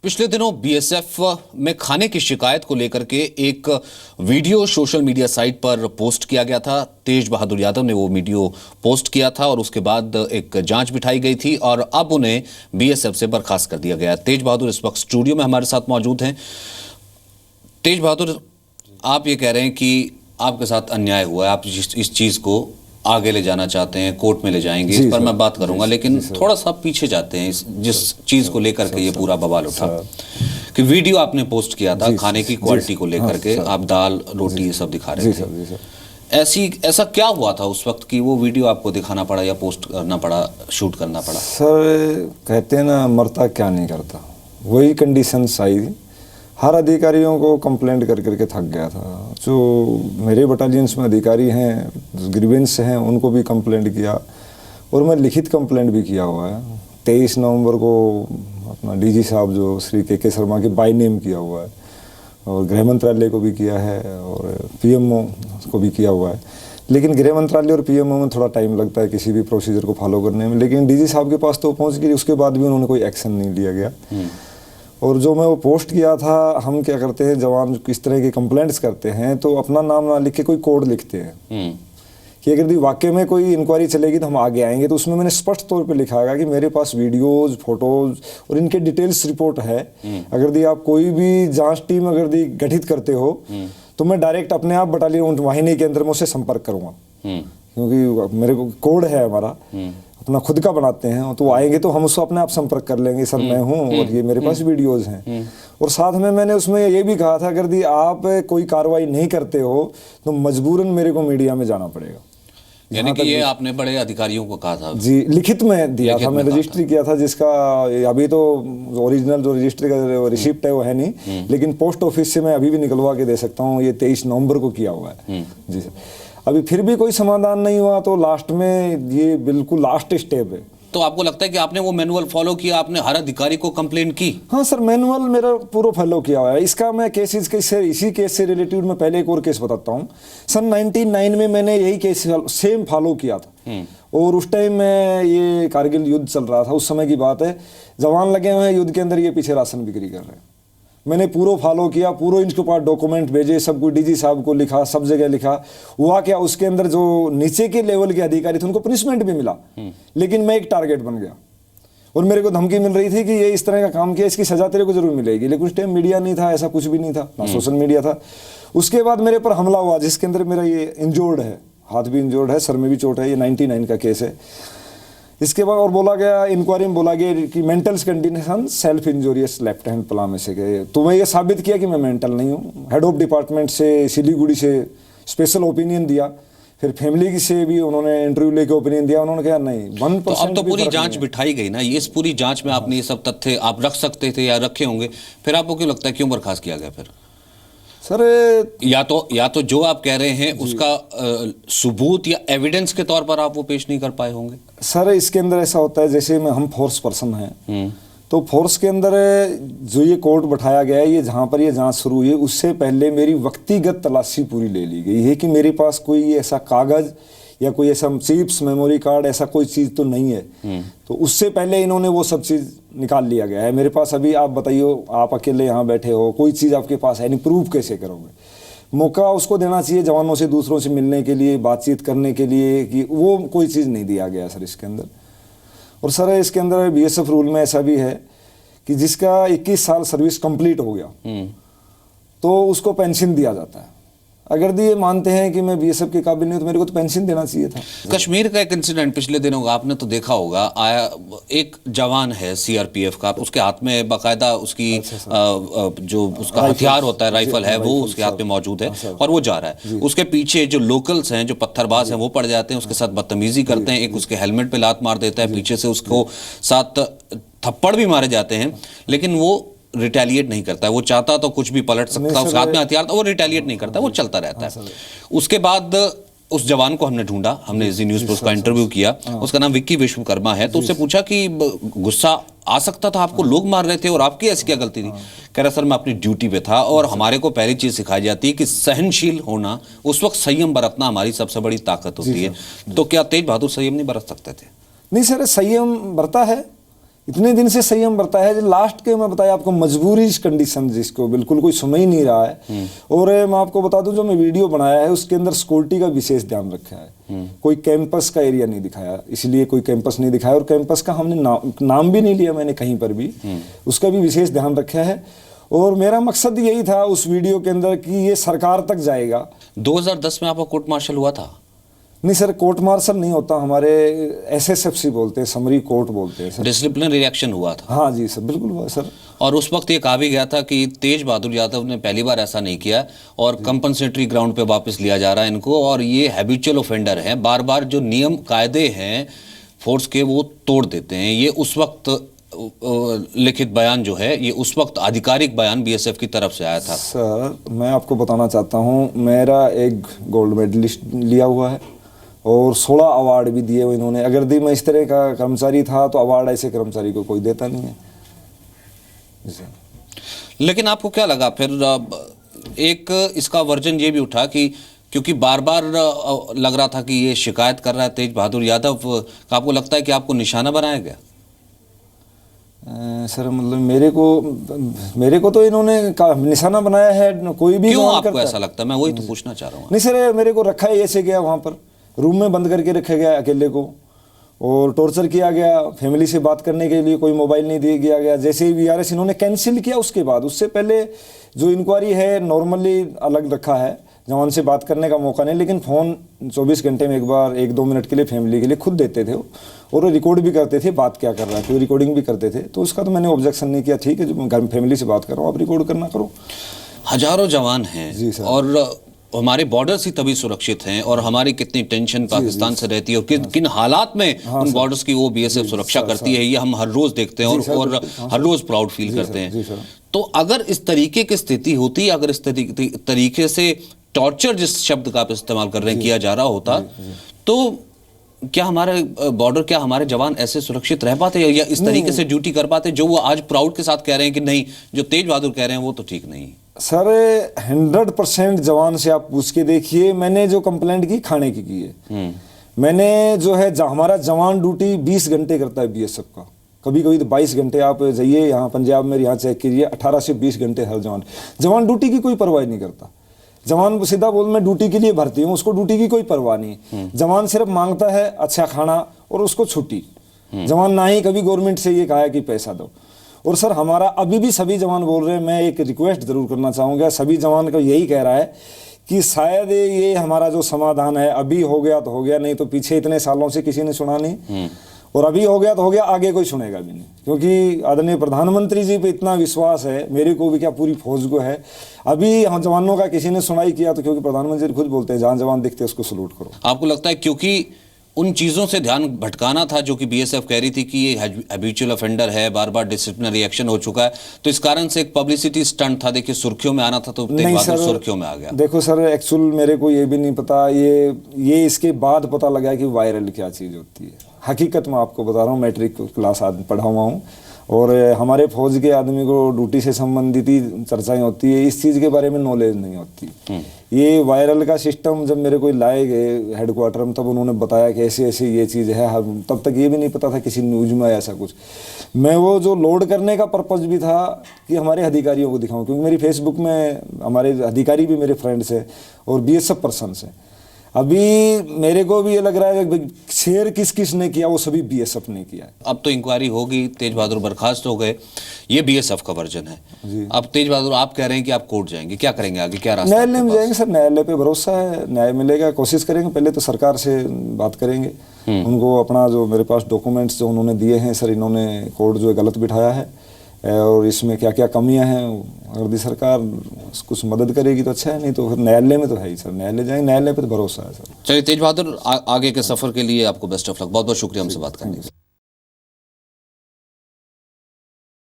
पिछले दिनों बीएसएफ में खाने की शिकायत को लेकर के एक वीडियो सोशल मीडिया साइट पर पोस्ट किया गया था। तेज बहादुर यादव ने वो वीडियो पोस्ट किया था और उसके बाद एक जांच बिठाई गई थी और अब उन्हें बीएसएफ से बर्खास्त कर दिया गया। तेज बहादुर इस वक्त स्टूडियो में हमारे साथ मौजूद हैं। तेज बहादुर, आप ये कह रहे हैं कि आपके साथ अन्याय हुआ है, आप इस चीज़ को आगे ले जाना चाहते हैं, कोर्ट में ले जाएंगे, इस पर मैं बात करूंगा, लेकिन थोड़ा सा पीछे जाते हैं जिस चीज़ को लेकर के ये पूरा बवाल उठा कि वीडियो आपने पोस्ट किया था खाने की क्वालिटी को लेकर के, आप दाल रोटी ये सब दिखा रहे थे। ऐसा क्या हुआ था उस वक्त कि वो वीडियो आपको दिखाना पड़ा या पोस्ट करना पड़ा, शूट करना पड़ा? सर कहते हैं ना, मरता क्या नहीं करता, वही कंडीशंस आई। हर अधिकारियों को कंप्लेंट कर करके थक गया था। जो मेरे बटालियंस में अधिकारी हैं, ग्रीवेंस हैं, उनको भी कंप्लेंट किया और मैं लिखित कंप्लेंट भी किया हुआ है। 23 नवंबर को अपना डीजी साहब जो श्री के शर्मा के बाय नेम किया हुआ है और गृह मंत्रालय को भी किया है और पीएमओ को भी किया हुआ है। लेकिन गृह मंत्रालय और पीएमओ में थोड़ा टाइम लगता है किसी भी प्रोसीजर को फॉलो करने में, लेकिन डीजी साहब के पास तो पहुँच गई, उसके बाद भी उन्होंने कोई एक्शन नहीं लिया गया। और जो मैं वो पोस्ट किया था, हम क्या करते हैं, जवान किस तरह के कंप्लेंट्स करते हैं तो अपना नाम ना लिख के कोई कोड लिखते हैं कि अगर वाकई में कोई इंक्वायरी चलेगी तो हम आगे आएंगे। तो उसमें मैंने स्पष्ट तौर पे लिखा है कि मेरे पास वीडियोस, फोटोज और इनके डिटेल्स रिपोर्ट है। अगर आप कोई भी जांच टीम अगर गठित करते हो तो मैं डायरेक्ट अपने आप बटालियन वाहिनी के अंदर में उससे संपर्क करूँगा, क्योंकि मेरे को कोड है हमारा, अपना खुद का बनाते हैं। तो आएंगे तो हम उसको अपने आप संपर्क कर लेंगे, सर मैं हूँ और ये मेरे पास वीडियोस हैं। और साथ में मैंने उसमें ये भी कहा था, अगर आप कोई कार्रवाई नहीं करते हो तो मजबूरन मेरे को मीडिया में जाना पड़ेगा। यानी कि ये आपने बड़े अधिकारियों को कहा था? जी, लिखित में दिया था, मैं रजिस्ट्री किया था, जिसका अभी तो ओरिजिनल जो रजिस्ट्री का रिसिप्ट है वो है नहीं, लेकिन पोस्ट ऑफिस से मैं अभी भी निकलवा के दे सकता हूँ। ये 23 नवंबर को किया हुआ है। जी सर, अभी फिर भी कोई समाधान नहीं हुआ तो लास्ट में ये बिल्कुल लास्ट स्टेप है। तो आपको लगता है कि आपने वो मैनुअल फॉलो किया, आपने हर अधिकारी को कंप्लेंट की? हाँ सर, मैनुअल मेरा पूरा फॉलो किया हुआ है। इसका मैं केसेस के इसी केस से रिलेटेड मैं पहले एक और केस बताता हूँ। सन 1999 में मैंने यही केस सेम फॉलो किया था और उस टाइम में ये कारगिल युद्ध चल रहा था, उस समय की बात है। जवान लगे हुए हैं युद्ध के अंदर, ये पीछे राशन बिक्री कर रहे हैं। मैंने पूरा फॉलो किया, पूरा इनके पास डॉक्यूमेंट भेजे, सब कुछ डीजी साहब को लिखा, सब जगह लिखा। हुआ क्या, उसके अंदर जो नीचे के लेवल के अधिकारी थे उनको पनिशमेंट भी मिला, लेकिन मैं एक टारगेट बन गया और मेरे को धमकी मिल रही थी कि ये इस तरह का काम किया, इसकी सजा तेरे को जरूर मिलेगी। लेकिन उस टाइम मीडिया नहीं था, ऐसा कुछ भी नहीं था, ना सोशल मीडिया था। उसके बाद मेरे पर हमला हुआ, जिसके अंदर मेरा ये इंजोर्ड है, हाथ भी इंजोर्ड है, सर में भी चोट है। ये 99 का केस है। इसके बाद और बोला गया, इंक्वायरी में बोला गया कि mental condition self injurious left hand प्लामे से गए। तो मैं ये साबित किया कि मैं मेंटल नहीं हूँ। हेड ऑफ डिपार्टमेंट से सिलीगुड़ी से स्पेशल ओपिनियन दिया, फिर फैमिली से भी उन्होंने इंटरव्यू लेके ओपिनियन दिया। उन्होंने कहा नहीं, 1% तो अब तो पूरी जांच बिठाई गई ना, ये इस पूरी जांच में आपने ये सब तथ्य आप रख सकते थे या रखे होंगे, फिर आपको क्यों लगता है क्यों बर्खास्त किया गया? फिर सर या तो जो आप कह रहे हैं उसका सबूत या एविडेंस के तौर पर आप वो पेश नहीं कर पाए होंगे। सर इसके अंदर ऐसा होता है, जैसे हम फोर्स पर्सन हैं, तो फोर्स के अंदर जो ये कोर्ट बैठाया गया है, ये जहाँ पर ये जांच शुरू हुई है, उससे पहले मेरी व्यक्तिगत तलाशी पूरी ले ली गई है कि मेरे पास कोई ऐसा कागज या कोई ऐसा चिप्स, मेमोरी कार्ड, ऐसा कोई चीज़ तो नहीं है। तो उससे पहले इन्होंने वो सब चीज़ निकाल लिया गया है मेरे पास। अभी आप बताइए, आप अकेले यहाँ बैठे हो, कोई चीज़ आपके पास है नहीं, प्रूफ कैसे करोगे? मौका उसको देना चाहिए जवानों से, दूसरों से मिलने के लिए, बातचीत करने के लिए, कि वो कोई चीज़ नहीं दिया गया सर इसके अंदर। और सर इसके अंदर बीएसएफ रूल में ऐसा भी है कि जिसका 21 साल सर्विस कंप्लीट हो गया तो उसको पेंशन दिया जाता है। अगर ये मानते हैं कि मैं बीएसएफ के काबिल नहीं, तो मेरे को तो पेंशन देना चाहिए था। कश्मीर का एक इंसिडेंट पिछले दिनों का आपने तो देखा होगा, आया एक जवान है सीआरपीएफ का, उसके हाथ में बाकायदा उसकी जो उसका हथियार होता है, राइफल है, वो उसके हाथ में मौजूद है और वो जा रहा है। उसके पीछे जो लोकल्स हैं, जो पत्थरबाज हैं, वो पड़ जाते हैं, उसके साथ बदतमीजी करते हैं। एक उसके हेलमेट पे लात मार देता है, पीछे से उसको 7 थप्पड़ भी मारे जाते हैं, लेकिन वो रिटेलिएट नहीं करता है। वो चाहता तो कुछ भी पलट सकता, उसके हाथ में हथियार था, वो रिटेलिएट नहीं करता, वो चलता रहता है। उसके बाद उस जवान को हमने ढूंढा, हमने जी न्यूज़ पर उसका इंटरव्यू किया। उसका नाम विक्की विश्वकर्मा है। तो उससे पूछा कि गुस्सा आ सकता था, आपको लोग मार रहे थे और आपकी ऐसी क्या गलती थी? कह रहा सर मैं अपनी ड्यूटी पे था और हमारे को पहली चीज सिखाई जाती है कि सहनशील होना, उस वक्त संयम बरतना हमारी सबसे बड़ी ताकत होती है। तो क्या तेज बहादुर संयम नहीं बरत सकते थे? नहीं सर, संयम बरता है, इतने दिन से संयम बरता है, लास्ट के मैं बताया आपको मजबूरी कंडीशन जिसको बिल्कुल कोई समझ ही नहीं रहा है। और मैं आपको बता दूं जो मैं वीडियो बनाया है उसके अंदर सिक्योरिटी का विशेष ध्यान रखा है। कोई कैंपस का एरिया नहीं दिखाया, इसलिए कोई कैंपस नहीं दिखाया, और कैंपस का हमने नाम भी नहीं लिया मैंने कहीं पर भी, उसका भी विशेष ध्यान रखा है। और मेरा मकसद यही था उस वीडियो के अंदर कि ये सरकार तक जाएगा। 2010 में आपका कोर्ट मार्शल हुआ था? नहीं सर, कोर्ट मार्शल नहीं होता, हमारे SSFC बोलते हैं, समरी कोर्ट बोलते हैं सर। डिसिप्लिनरी रिएक्शन हुआ था? हाँ जी सर, बिल्कुल हुआ सर। और उस वक्त ये कहा भी गया था कि तेज बहादुर यादव ने पहली बार ऐसा नहीं किया और कंपनसेटरी ग्राउंड पे वापस लिया जा रहा है इनको, और ये हैबिचुअल ऑफेंडर हैं, बार बार जो नियम कायदे हैं फोर्स के वो तोड़ देते हैं। ये उस वक्त लिखित बयान जो है, ये उस वक्त आधिकारिक बयान BSF की तरफ से आया था। सर मैं आपको बताना चाहता हूँ, मेरा एक गोल्ड मेडलिस्ट लिया हुआ है और 16 अवार्ड भी दिए हुए इन्होंने। अगर दी मैं इस तरह का कर्मचारी था तो अवार्ड ऐसे कर्मचारी को कोई देता नहीं है। लेकिन आपको क्या लगा फिर? एक इसका वर्जन ये भी उठा कि क्योंकि बार बार लग रहा था कि ये शिकायत कर रहा है तेज बहादुर यादव, का आपको लगता है कि आपको निशाना बनाया गया? सर मतलब मेरे को तो इन्होंने निशाना बनाया है, कोई भी क्यों आपको ऐसा लगता है? मैं वही तो पूछना चाह रहा हूँ। नहीं सर, मेरे को रखा ही ऐसे गया, वहाँ पर रूम में बंद करके रखा गया अकेले को, और टॉर्चर किया गया। फैमिली से बात करने के लिए कोई मोबाइल नहीं दिया गया। जैसे ही VRS इन्होंने कैंसिल किया उसके बाद, उससे पहले जो इंक्वायरी है नॉर्मली अलग रखा है, जवान से बात करने का मौका नहीं, लेकिन फ़ोन 24 घंटे में एक बार 1-2 मिनट के लिए फैमिली के लिए खुद देते थे और रिकॉर्ड भी करते थे बात क्या कर रहा है, तो रिकॉर्डिंग भी करते थे। तो उसका तो मैंने ऑब्जेक्शन नहीं किया, ठीक है जो घर में फैमिली से बात कर रहा हूँ आप रिकॉर्ड करना करो। हजारों जवान हैं जी सर, और हमारे बॉर्डर्स ही तभी सुरक्षित हैं, और हमारी कितनी टेंशन पाकिस्तान से रहती है और किन हालात में उन बॉर्डर्स की वो BSF सुरक्षा करती है, ये हम हर रोज देखते हैं और हर रोज प्राउड फील करते हैं। तो अगर इस तरीके की स्थिति होती, अगर इस तरीके से टॉर्चर जिस शब्द का आप इस्तेमाल कर रहे हैं किया जा रहा होता, तो क्या हमारे बॉर्डर, क्या हमारे जवान ऐसे सुरक्षित रह पाते या इस तरीके से ड्यूटी कर पाते जो वो आज प्राउड के साथ कह रहे हैं कि नहीं, जो तेज बहादुर कह रहे हैं वो तो ठीक नहीं? सर 100% जवान से आप पूछ के देखिए, मैंने जो कंप्लेंट की खाने की है, मैंने जो है हमारा जवान ड्यूटी 20 घंटे करता है BSF का, कभी कभी तो 22 घंटे। आप जाइए यहाँ पंजाब में, यहाँ चेक कीजिए 18 से 20 घंटे हर जवान ड्यूटी की कोई परवाह नहीं करता। जवान सीधा बोल मैं ड्यूटी के लिए भर्ती हूँ, उसको ड्यूटी की कोई परवाह नहीं। जवान सिर्फ मांगता है अच्छा खाना और उसको छुट्टी। जवान ना ही कभी गवर्नमेंट से ये कहा है कि पैसा दो। और सर हमारा अभी भी सभी जवान बोल रहे हैं, मैं एक रिक्वेस्ट जरूर करना चाहूँगा, सभी जवान को यही कह रहा है कि शायद ये हमारा जो समाधान है अभी हो गया तो हो गया, नहीं तो पीछे इतने सालों से किसी ने सुना नहीं, और अभी हो गया तो हो गया, आगे कोई सुनेगा भी नहीं। क्योंकि आदरणीय प्रधानमंत्री जी पे इतना विश्वास है, मेरे को भी क्या पूरी फौज को है। अभी हम जवानों का किसी ने सुनाई किया तो क्योंकि प्रधानमंत्री खुद बोलते हैं जहाँ जवान दिखते उसको सलूट करो। आपको लगता है क्योंकि उन चीज़ों से ध्यान भटकाना था जो कि BSF कह रही थी कि ये हैबिचुअल ऑफेंडर है, बार बार डिसिप्लिनरी एक्शन हो चुका है, तो इस कारण से एक पब्लिसिटी स्टंट था, देखिए सुर्खियों में आना था तो तेज बहादुर सुर्खियों में आ गया। देखो सर, एक्चुअल मेरे को ये भी नहीं पता, ये इसके बाद पता लगा कि वायरल क्या चीज़ होती है। हकीकत में आपको बता रहा हूँ, मैट्रिक क्लास पढ़ा हुआ हूँ और हमारे फौज के आदमी को ड्यूटी से संबंधित ही चर्चाएं होती है, इस चीज़ के बारे में नॉलेज नहीं होती। ये वायरल का सिस्टम जब मेरे को लाए गए हेडक्वार्टर में, तब उन्होंने बताया कि ऐसे ऐसे ये चीज़ है, तब तक ये भी नहीं पता था किसी न्यूज़ में ऐसा कुछ। मैं वो जो लोड करने का पर्पज़ भी था कि हमारे अधिकारियों को दिखाऊं, क्योंकि मेरी फेसबुक में हमारे अधिकारी भी मेरे फ्रेंड्स हैं और BSF पर्सन्स हैं। अभी मेरे को भी ये लग रहा है कि शेयर किस किस ने किया, वो सभी BSF ने किया है। अब तो इंक्वायरी होगी, तेज बहादुर बर्खास्त हो गए, ये BSF का वर्जन है। अब तेज बहादुर आप कह रहे हैं कि आप कोर्ट जाएंगे, क्या करेंगे आगे, क्या रास्ता? न्यायालय में जाएंगे सर, न्यायालय पे भरोसा है, न्याय मिलेगा, कोशिश करेंगे। पहले तो सरकार से बात करेंगे, उनको अपना जो मेरे पास डॉक्यूमेंट्स जो उन्होंने दिए हैं, सर इन्होंने कोर्ट जो गलत बिठाया है और इसमें क्या क्या कमियां हैं, अगर सरकार कुछ मदद करेगी तो अच्छा है, नहीं तो फिर न्यायालय में तो है ही सर, न्यायालय जाएंगे, न्यायालय पे तो भरोसा है सर। चलिए तेज बहादुर, आगे के सफर के लिए आपको बेस्ट ऑफ लक, बहुत बहुत शुक्रिया हमसे बात करने के लिए।